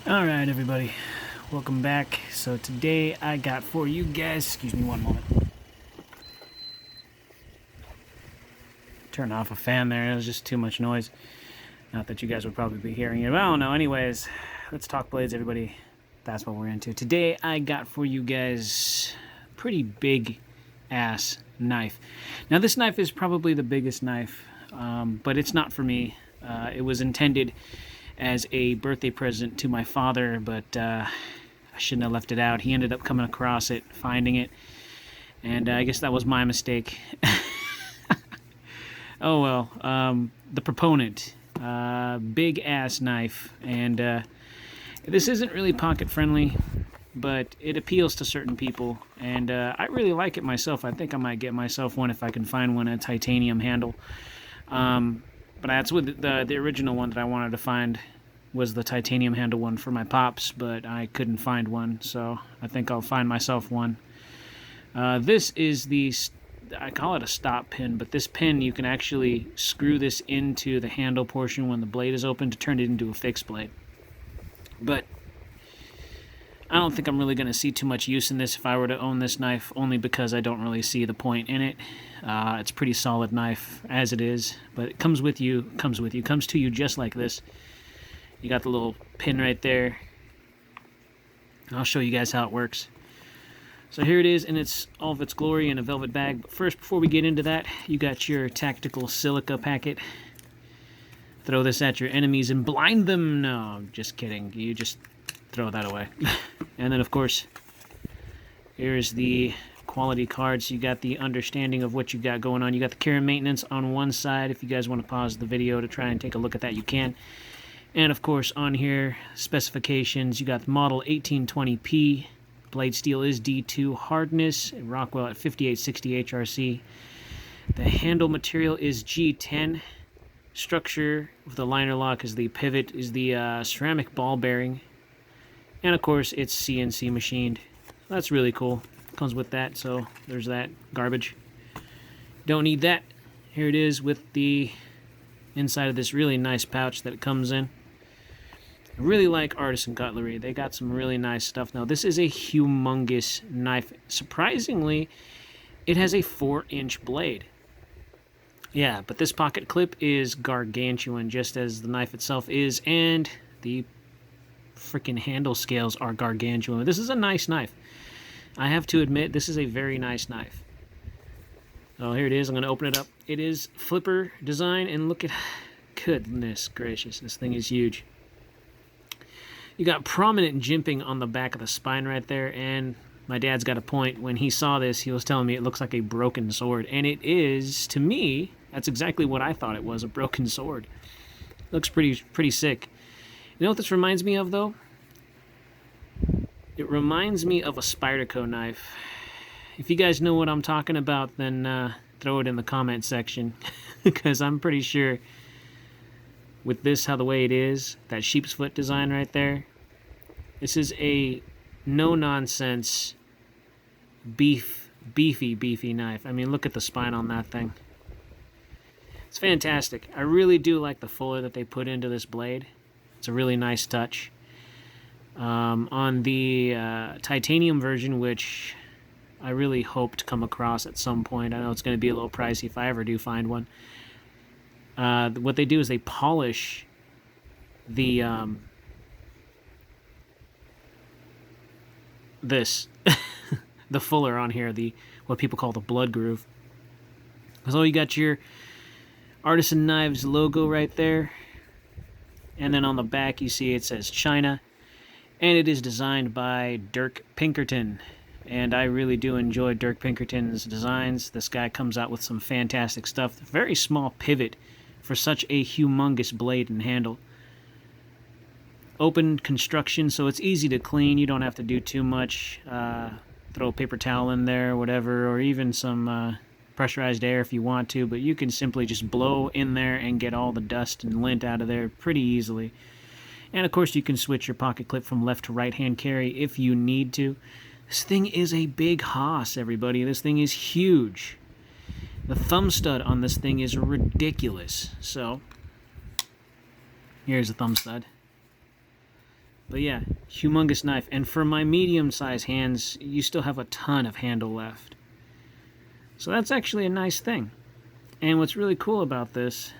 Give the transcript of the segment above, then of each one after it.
Alright everybody, welcome back. So today I got for you guys, excuse me one moment. Turn off a fan there, it was just too much noise. Not that you guys would probably be hearing it, but I don't know. Anyways, let's talk blades everybody. That's what we're into. Today I got for you guys a pretty big ass knife. Now this knife is probably the biggest knife, but it's not for me. It was intended as a birthday present to my father, but I shouldn't have left it out. He ended up coming across it, finding it, and I guess that was my mistake. Oh well, the Proponent, big ass knife, and this isn't really pocket friendly, but it appeals to certain people, and I really like it myself. I think I might get myself one if I can find one, a titanium handle. But that's with the original one that I wanted to find was the titanium handle one for my pops, but I couldn't find one, so I think I'll find myself one. This is I call it a stop pin, but this pin, you can actually screw this into the handle portion when the blade is open to turn it into a fixed blade. But I don't think I'm really going to see too much use in this if I were to own this knife, only because I don't really see the point in it. It's a pretty solid knife as it is, but it comes to you just like this. You got the little pin right there. I'll show you guys how it works. So here it is in all of its glory in a velvet bag. But first, before we get into that, you got your tactical silica packet. Throw this at your enemies and blind them. No, just kidding. You just throw that away. And then, of course, here's the quality cards. You got the understanding of what you got going on. You got the care and maintenance on one side. If you guys want to pause the video to try and take a look at that, you can. And, of course, on here, specifications. You got the model 1820p. Blade steel is D2 hardness. Rockwell at 5860 HRC. The handle material is G10. Structure with the liner lock is the pivot, is the ceramic ball bearing. And of course, it's CNC machined. That's really cool. Comes with that, so there's that garbage. Don't need that. Here it is with the inside of this really nice pouch that it comes in. I really like Artisan Cutlery. They got some really nice stuff. Now, this is a humongous knife. Surprisingly, it has a 4-inch blade. Yeah, but this pocket clip is gargantuan, just as the knife itself is, and the freaking handle scales are gargantuan. This is a nice knife. I have to admit, this is a very nice knife. Oh, here it is. I'm going to open it up. It is flipper design, and look at... Goodness gracious, this thing is huge. You got prominent jimping on the back of the spine right there, and my dad's got a point. When he saw this, he was telling me it looks like a broken sword, and it is, to me, that's exactly what I thought it was, a broken sword. Looks pretty sick. You know what this reminds me of, though? It reminds me of a Spyderco knife. If you guys know what I'm talking about, then throw it in the comment section, because I'm pretty sure with this, how the way it is, that sheep's foot design right there, this is a no-nonsense, beefy knife. I mean, look at the spine on that thing. It's fantastic. I really do like the fuller that they put into this blade. It's a really nice touch. On the titanium version, which I really hope to come across at some point, I know it's going to be a little pricey if I ever do find one. What they do is they polish the the fuller on here, the what people call the blood groove. So you got your Artisan Knives logo right there, and then on the back you see it says China, and it is designed by Dirk Pinkerton. And I really do enjoy Dirk Pinkerton's designs. This guy comes out with some fantastic stuff. Very small pivot for such a humongous blade and handle. Open construction, so it's easy to clean. You don't have to do too much. Throw a paper towel in there, whatever, or even some pressurized air if you want to, but you can simply just blow in there and get all the dust and lint out of there pretty easily. And of course, you can switch your pocket clip from left to right hand carry if you need to. This thing is a big hoss, everybody. This thing is huge. The thumb stud on this thing is ridiculous. So, here's the thumb stud. But yeah, humongous knife. And for my medium-sized hands, you still have a ton of handle left. So that's actually a nice thing. And what's really cool about this,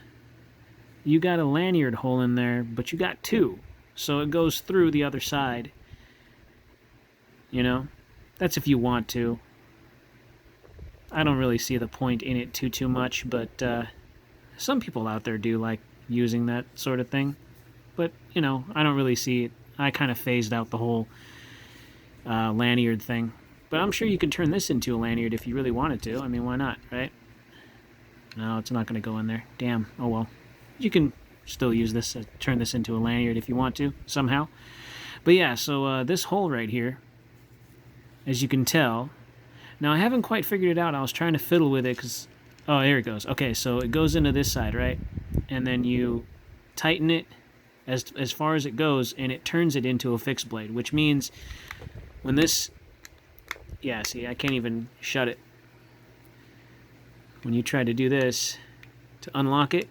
you got a lanyard hole in there, but you got two. So it goes through the other side. You know? That's if you want to. I don't really see the point in it too much, but some people out there do like using that sort of thing. But, you know, I don't really see it. I kind of phased out the whole lanyard thing. But I'm sure you could turn this into a lanyard if you really wanted to. I mean, why not, right? No, it's not going to go in there. Damn. Oh, well. You can still use this, turn this into a lanyard if you want to, somehow. But yeah, so this hole right here, as you can tell... Now, I haven't quite figured it out. I was trying to fiddle with it because... Oh, there it goes. Okay, so it goes into this side, right? And then you tighten it as far as it goes, and it turns it into a fixed blade, which means when this... Yeah, see, I can't even shut it. When you try to do this, to unlock it,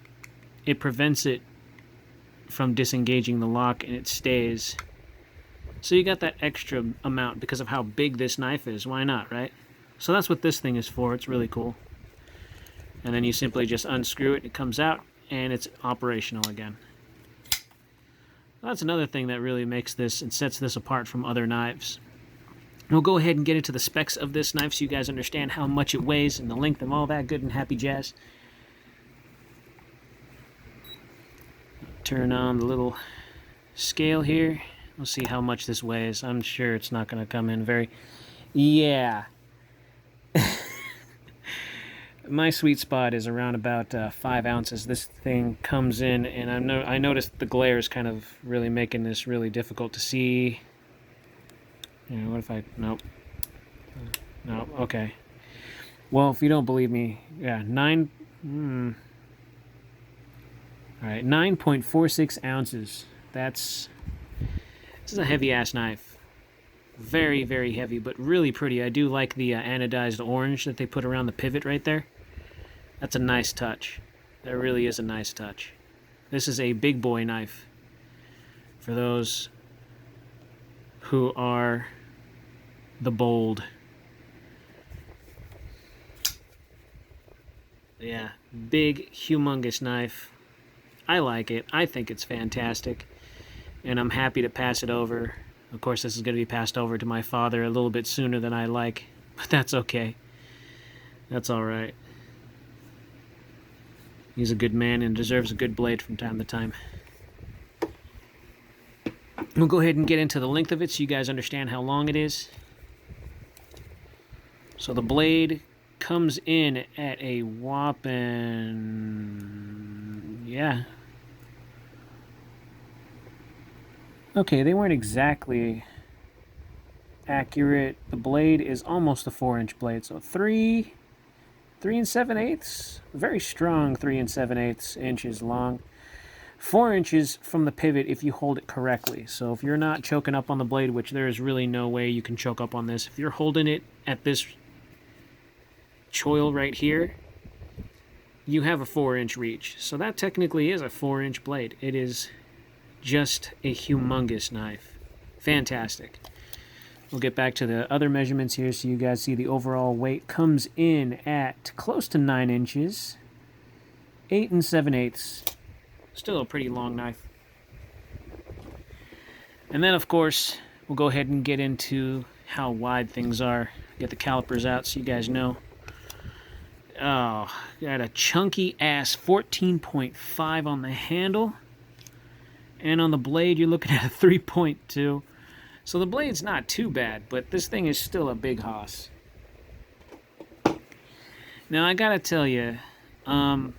it prevents it from disengaging the lock, and it stays. So you got that extra amount because of how big this knife is. Why not, right? So that's what this thing is for. It's really cool. And then you simply just unscrew it, it comes out, and it's operational again. That's another thing that really makes this and sets this apart from other knives. We'll go ahead and get into the specs of this knife so you guys understand how much it weighs and the length and all that good and happy jazz. Turn on the little scale here. We'll see how much this weighs. I'm sure it's not going to come in very... Yeah. My sweet spot is around about 5 ounces. This thing comes in, and I noticed the glare is kind of really making this really difficult to see. You know, what if I... Nope. No, okay. Well, if you don't believe me, yeah, 9... Alright, 9.46 ounces. This is a heavy-ass knife. Very, very heavy, but really pretty. I do like the anodized orange that they put around the pivot right there. That's a nice touch. That really is a nice touch. This is a big boy knife. For those who are the bold. Yeah, big, humongous knife. I like it. I think it's fantastic. And I'm happy to pass it over. Of course, this is going to be passed over to my father a little bit sooner than I like. But that's okay. That's alright. He's a good man and deserves a good blade from time to time. We'll go ahead and get into the length of it so you guys understand how long it is. So the blade comes in at a whopping... Yeah. Okay, they weren't exactly accurate. The blade is almost a 4-inch blade, so 3 7/8. Very strong 3 7/8 inches long. 4 inches from the pivot if you hold it correctly. So if you're not choking up on the blade, which there is really no way you can choke up on this, if you're holding it at this choil right here, you have a 4-inch reach. So that technically is a 4-inch blade. It is just a humongous knife. Fantastic. We'll get back to the other measurements here so you guys see the overall weight comes in at close to 9 inches. 8 7/8. Still a pretty long knife. And then, of course, we'll go ahead and get into how wide things are. Get the calipers out so you guys know. Oh, got a chunky ass 14.5 on the handle. And on the blade, you're looking at a 3.2. So the blade's not too bad, but this thing is still a big hoss. Now, I gotta tell you,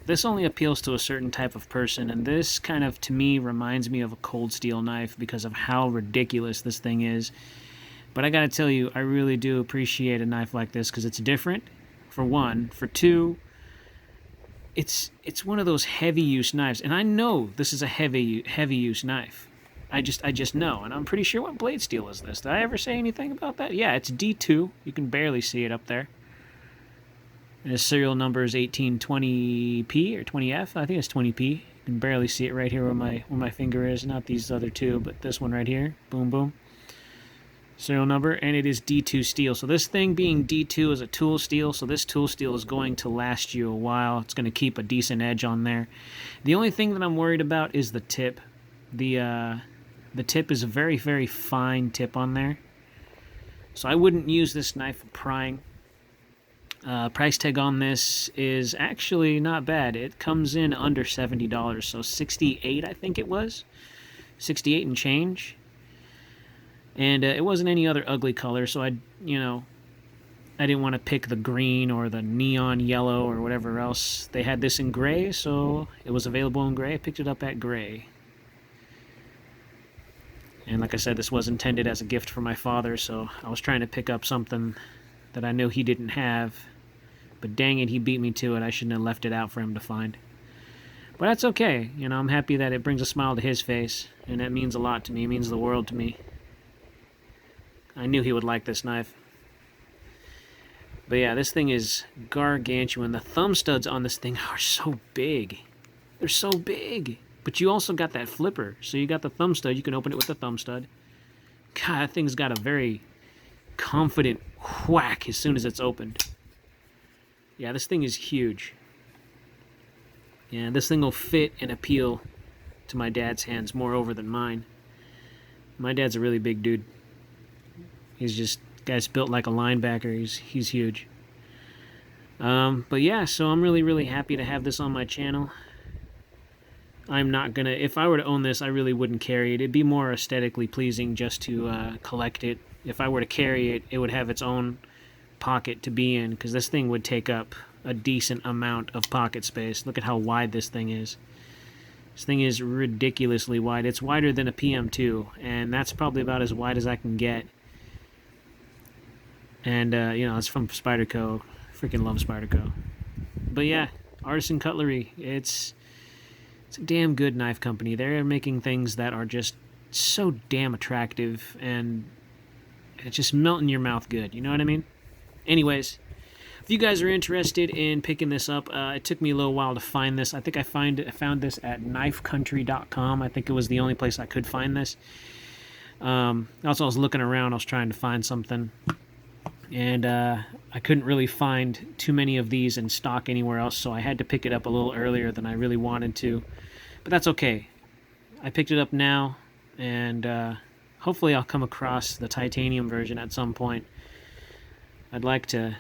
this only appeals to a certain type of person, and this kind of, to me, reminds me of a cold steel knife because of how ridiculous this thing is. But I gotta tell you, I really do appreciate a knife like this because it's different, for one. For two, it's one of those heavy-use knives, and I know this is a heavy-use knife. I just know, and I'm pretty sure. What blade steel is this? Did I ever say anything about that? Yeah, it's D2. You can barely see it up there. And his serial number is 1820P or 20F. I think it's 20P. You can barely see it right here where my finger is. Not these other two, but this one right here. Boom, boom. Serial number, and it is D2 steel. So this thing being D2 is a tool steel, so this tool steel is going to last you a while. It's going to keep a decent edge on there. The only thing that I'm worried about is the tip. The tip is a very, very fine tip on there. So I wouldn't use this knife for prying. Price tag on this is actually not bad. It comes in under $70, so 68 I think it was. 68 and change. And it wasn't any other ugly color, so I didn't want to pick the green or the neon yellow or whatever else. They had this in gray, so it was available in gray. I picked it up at gray. And like I said, this was intended as a gift for my father, so I was trying to pick up something that I knew he didn't have. But dang it, he beat me to it. I shouldn't have left it out for him to find. But that's okay. I'm happy that it brings a smile to his face, and that means a lot to me. It means the world to me. I knew he would like this knife. But yeah, this thing is gargantuan. The thumb studs on this thing are so big. They're so big. But you also got that flipper. So you got the thumb stud. You can open it with the thumb stud. God, that thing's got a very confident whack as soon as it's opened. Yeah, this thing is huge. Yeah, this thing will fit and appeal to my dad's hands more over than mine. My dad's a really big dude. He's just, guy's built like a linebacker. He's huge. But yeah, so I'm really, really happy to have this on my channel. I'm not gonna, if I were to own this, I really wouldn't carry it. It'd be more aesthetically pleasing just to collect it. If I were to carry it, it would have its own pocket to be in, because this thing would take up a decent amount of pocket space. Look at how wide this thing is. This thing is ridiculously wide. It's wider than a PM2, and that's probably about as wide as I can get. And, it's from Spyderco. Freaking love Spyderco. But yeah, Artisan Cutlery. It's a damn good knife company. They're making things that are just so damn attractive, and it's just melt in your mouth good. You know what I mean? Anyways, if you guys are interested in picking this up, it took me a little while to find this. I think I found this at knifecountry.com. I think it was the only place I could find this. Also, I was looking around. I was trying to find something. And I couldn't really find too many of these in stock anywhere else, so I had to pick it up a little earlier than I really wanted to. But that's okay. I picked it up now, and hopefully I'll come across the titanium version at some point. I'd like to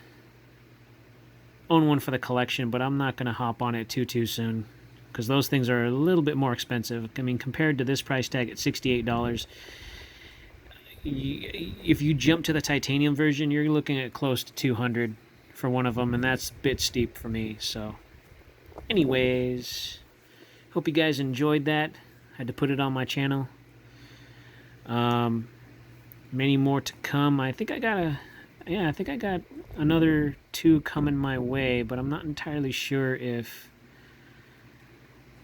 own one for the collection, but I'm not going to hop on it too soon, because those things are a little bit more expensive. I mean, compared to this price tag at $68, if you jump to the titanium version, you're looking at close to $200 for one of them, and that's a bit steep for me. So anyways, hope you guys enjoyed that. Had to put it on my channel. Many more to come. I think I got another 2 coming my way, but I'm not entirely sure if,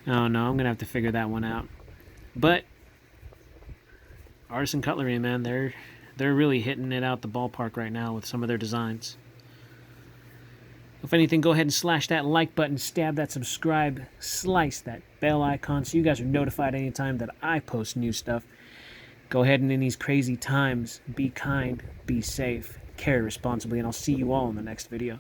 oh no, I'm gonna have to figure that one out. But Artisan Cutlery, man, they're really hitting it out the ballpark right now with some of their designs. If anything, go ahead and slash that like button, stab that subscribe, slice that bell icon so you guys are notified anytime that I post new stuff. Go ahead and in these crazy times, be kind, be safe, carry responsibly, and I'll see you all in the next video.